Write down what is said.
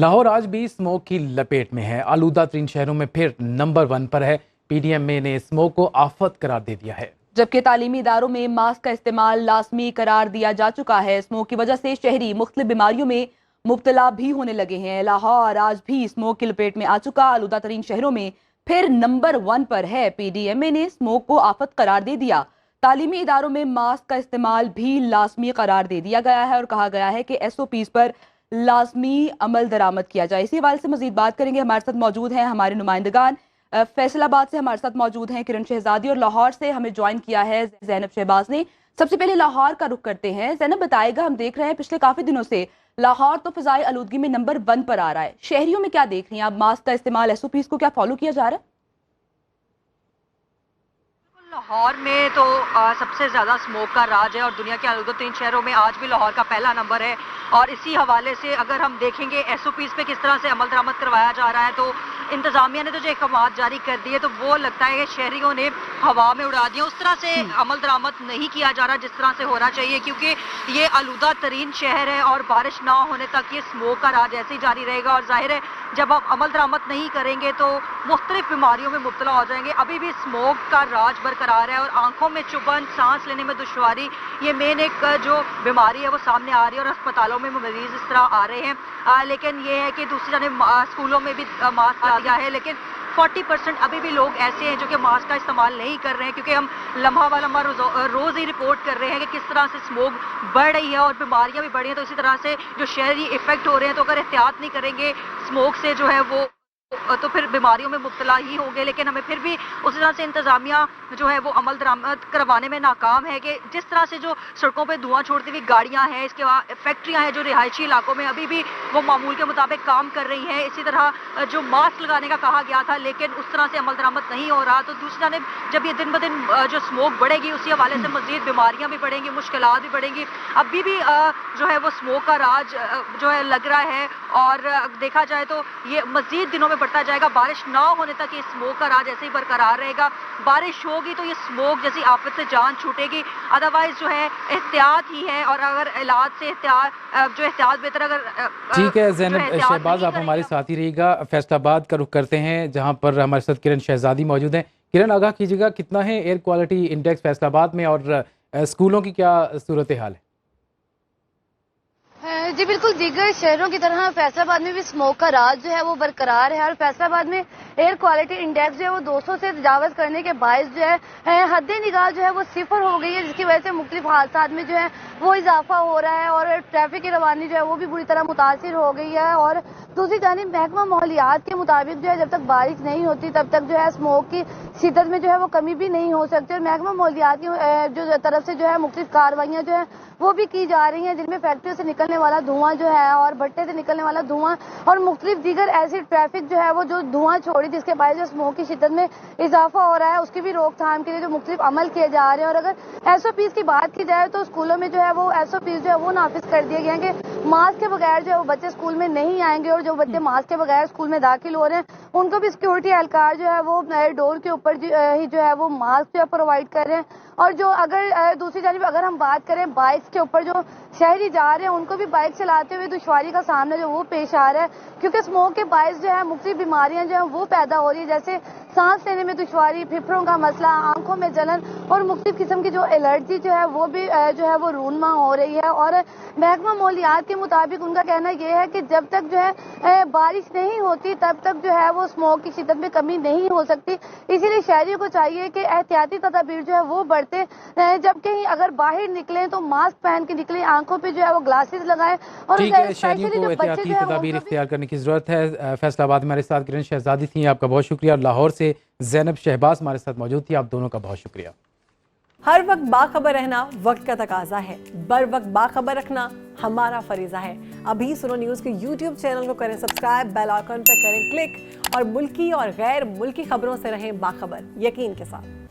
لاہور آج بھی اسموک کی لپیٹ میں ہے۔ آلودہ ترین شہروں میں پھر نمبر 1 پر ہے۔ پی ڈی ایم اے نے اسموک کو آفت قرار دے دیا ہے، جبکہ تعلیمی اداروں میں ماسک کا استعمال لازمی قرار دیا جا چکا ہے۔ اسموک کی وجہ سے شہری مختلف بیماریوں میں مبتلا بھی ہونے لگے ہیں۔ لاہور آج بھی اسموک کی لپیٹ میں آ چکا، آلودہ ترین شہروں میں پھر نمبر 1 پر ہے۔ پی ڈی ایم اے نے اسموک کو آفت قرار دے دیا۔ تعلیمی اداروں میں ماسک کا استعمال بھی لازمی قرار دے دیا گیا ہے اور کہا گیا ہے کہ ایس او پیز پر لازمی عمل درآمد کیا جائے۔ اسی حوالے سے مزید بات کریں گے، ہمارے ساتھ موجود ہیں ہمارے نمائندگان۔ فیصل آباد سے ہمارے ساتھ موجود ہیں کرن شہزادی، اور لاہور سے ہمیں جوائن کیا ہے زینب شہباز نے۔ سب سے پہلے لاہور کا رخ کرتے ہیں۔ زینب بتائے گا، ہم دیکھ رہے ہیں پچھلے کافی دنوں سے لاہور تو فضائی آلودگی میں نمبر 1 پر آ رہا ہے۔ شہریوں میں کیا دیکھ رہی ہیں آپ؟ ماسک کا استعمال، ایس او پیز کو کیا فالو کیا جا رہا ہے؟ لاہور میں تو سب سے زیادہ اسموک کا راج ہے اور دنیا کے آلودہ ترین شہروں میں آج بھی لاہور کا پہلا نمبر ہے۔ اور اسی حوالے سے اگر ہم دیکھیں گے ایس او پیز پہ کس طرح سے عمل درآمد کروایا جا رہا ہے، تو انتظامیہ نے تو جو احکامات جاری کر دیے تو وہ لگتا ہے کہ شہریوں نے ہوا میں اڑا دیا۔ اس طرح سے عمل درآمد نہیں کیا جا رہا جس طرح سے ہونا چاہیے، کیونکہ یہ آلودہ ترین شہر ہے اور بارش نہ ہونے تک یہ اسموک کا راج ایسے ہی جاری رہے گا۔ اور ظاہر ہے جب ہم عمل درآمد نہیں کریں گے تو مختلف بیماریوں میں مبتلا ہو جائیں گے۔ ابھی بھی اسموک کا راج برقرار ہے اور آنکھوں میں چبھن، سانس لینے میں دشواری، یہ مین ایک جو بیماری ہے وہ سامنے آ رہی ہے اور اسپتالوں میں مریض اس طرح آ رہے ہیں۔ لیکن یہ ہے کہ دوسری جانب اسکولوں میں بھی ماسک آ گیا ہے، لیکن 40% ابھی بھی لوگ ایسے ہیں جو کہ ماسک کا استعمال نہیں کر رہے ہیں، کیونکہ ہم لمحہ و لمحہ روز ہی رپورٹ کر رہے ہیں کہ کس طرح سے اسموک بڑھ رہی ہے اور بیماریاں بھی بڑھ رہی ہیں۔ تو اسی طرح سے جو شہری افیکٹ ہو رہے ہیں، تو اگر احتیاط نہیں کریں گے اسموک سے جو ہے وہ تو پھر بیماریوں میں مبتلا ہی ہوں گے۔ لیکن ہمیں پھر بھی اسی طرح سے انتظامیہ جو ہے وہ عمل درآمد کروانے میں ناکام ہے کہ جس طرح سے جو سڑکوں پہ دھواں چھوڑتی ہوئی گاڑیاں ہیں، اس کے بعد فیکٹریاں ہیں جو رہائشی علاقوں میں ابھی بھی وہ معمول کے مطابق کام کر رہی ہیں۔ اسی طرح جو ماسک لگانے کا کہا گیا تھا لیکن اس طرح سے عمل درآمد نہیں ہو رہا، تو دوسری جانب جب یہ دن بدن جو اسموک بڑھے گی اسی حوالے سے مزید بیماریاں بھی بڑھیں گی، مشکلات بھی بڑھیں گی۔ ابھی بھی جو ہے وہ اسموک کا راج جو ہے لگ رہا ہے اور دیکھا جائے تو یہ مزید دنوں میں بڑھتا جائے گا۔ بارش نہ ہونے تک یہ اسموک کا راج ایسے ہی برقرار رہے گا۔ بارش ہوگی تو یہ اسموک جیسی آفت سے جان چھوٹے گی، ادروائز جو ہے احتیاط ہی ہے۔ اور اگر علاج سے احتیاط بہتر اگر ٹھیک ہے زینب شہباز، آپ ہمارے ساتھ ہی رہیے گا۔ فیصل آباد کا رخ کرتے ہیں جہاں پر ہمارے ساتھ کرن شہزادی موجود ہیں۔ کرن، آگاہ کیجیے گا کتنا ہے ایئر کوالٹی انڈیکس فیصل آباد میں اور اسکولوں کی کیا صورتحال ہے؟ جی بالکل، دیگر شہروں کی طرح فیصل آباد میں بھی اسموک کا راج جو ہے وہ برقرار ہے اور فیصل آباد میں ایئر کوالٹی انڈیکس جو ہے وہ 200 سے تجاوز کرنے کے باعث جو ہے حد نگاہ جو ہے وہ 0 ہو گئی ہے، جس کی وجہ سے مختلف حادثات میں جو ہے وہ اضافہ ہو رہا ہے اور ٹریفک کی روانی جو ہے وہ بھی بری طرح متاثر ہو گئی ہے۔ اور دوسری جانب محکمہ ماحولیات کے مطابق جو ہے جب تک بارش نہیں ہوتی تب تک جو ہے اسموک کی شدت میں جو ہے وہ کمی بھی نہیں ہو سکتی، اور محکمہ ماحولیات کی جو طرف سے جو ہے مختلف کارروائیاں جو ہے وہ بھی کی جا رہی ہیں، جن میں فیکٹریوں سے نکلنے والا دھواں جو ہے اور بھٹے سے نکلنے والا دھواں اور مختلف دیگر ایسی ٹریفک جو ہے وہ جو دھواں چھوڑی جس کے باعث جو اسموک کی شدت میں اضافہ ہو رہا ہے، اس کی بھی روک تھام کے لیے جو مختلف عمل کیے جا رہے ہیں۔ اور اگر ایس او پیز کی بات کی جائے تو اسکولوں میں جو ہے وہ ایس او پیز جو ہے وہ نافذ کر دیے گئے ہیں کہ ماسک کے بغیر جو ہے وہ بچے اسکول میں نہیں آئیں گے، اور جو بچے ماسک کے بغیر اسکول میں داخل ہو رہے ہیں ان کو بھی سیکورٹی اہلکار جو ہے وہ ڈور کے اوپر ہی جو ہے وہ ماسک جو ہے پرووائڈ کر رہے ہیں۔ اور جو اگر دوسری جانب اگر ہم بات کریں بائکس کے اوپر جو شہری جا رہے ہیں ان کو بھی بائک چلاتے ہوئے دشواری کا سامنا جو وہ پیش آ رہا ہے، کیونکہ اسموک کے باعث جو ہے مختلف بیماریاں جو ہیں وہ پیدا ہو رہی ہیں، جیسے سانس لینے میں دشواری، پھیپھڑوں کا مسئلہ، آنکھوں میں جلن اور مختلف قسم کی جو الرجی جو ہے وہ بھی جو ہے وہ رونما ہو رہی ہے۔ اور محکمہ ماحولیات کے مطابق ان کا کہنا یہ ہے کہ جب تک جو ہے بارش نہیں ہوتی تب تک جو ہے وہ اسموک کی شدت میں کمی نہیں ہو سکتی، اسی لیے شہریوں کو چاہیے کہ احتیاطی تدابیر جو ہے وہ برتیں، جب کہیں اگر باہر نکلیں تو ماسک پہن کے نکلیں، آنکھوں پہ جو ہے وہ گلاسز لگائیں۔ اور ٹھیک ہے، شہریوں کو احتیاطی تدابیر اختیار کرنے کی ضرورت ہے۔ فیصل آباد میں ہمارے ساتھ کرن شہزادی تھیں، آپ کا بہت شکریہ۔ اور لاہور سے زینب شہباز ہمارے ساتھ موجود تھی، آپ دونوں کا بہت شکریہ۔ ہر وقت باخبر رہنا وقت کا تقاضا ہے، بر وقت باخبر رکھنا ہمارا فریضہ ہے۔ ابھی سنو نیوز کے یوٹیوب چینل کو کریں سبسکرائب، بیل آئیکن پر کریں کلک اور ملکی اور غیر ملکی خبروں سے رہیں باخبر، یقین کے ساتھ۔